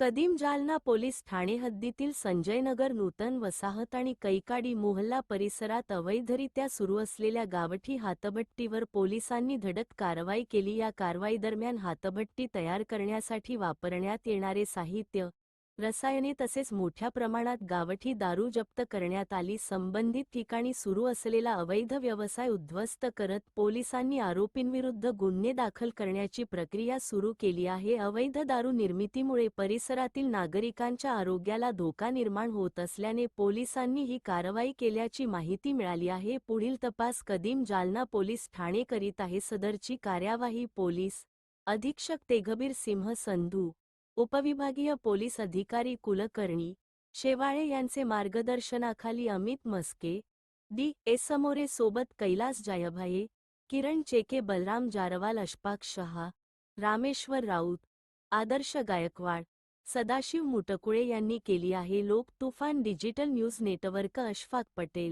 कदीम जालना पोलीस ठाणे हद्दीतील संजयनगर नूतन वसाहत आणि कैकाडी मोहल्ला परिसरात अवैधरित्या सुरू असलेल्या गावठी हातभट्टीवर पोलिसांनी धडक कारवाई केली। या कारवाईदरम्यान हातभट्टी तयार करण्यासाठी वापरण्यात येणारे साहित्य, रसायने तसेच मोठ्या प्रमाणात गावठी दारू जप्त करण्यात आली। संबंधित ठिकाणी सुरू असलेला अवैध व्यवसाय उद्ध्वस्त करत पोलिसांनी आरोपींविरुद्ध गुन्हे दाखल करण्याची प्रक्रिया सुरू केली आहे। अवैध दारू निर्मितीमुळे परिसरातील नागरिकांच्या आरोग्याला धोका निर्माण होत असल्याने पोलिसांनी ही कारवाई केल्याची माहिती मिळाली आहे। पुढील तपास कदीम जालना पोलीस ठाणे करीत आहे। सदरची कार्यवाही पोलीस अधीक्षक तेघबीर सिंह संधू, उपविभागीय पोलीस अधिकारी कुलकर्णी शेवाळे यांचे मार्गदर्शनाखाली अमित मस्के, डी.एस. समोरे सोबत कैलास जायभाये, किरण चेके, बलराम जारवाल, अशफाक शहा, रामेश्वर राऊत, आदर्श गायकवाड, सदाशिव मुटकुळे यांनी केली आहे। लोक तुफान digital news network, Ashfaq Patel.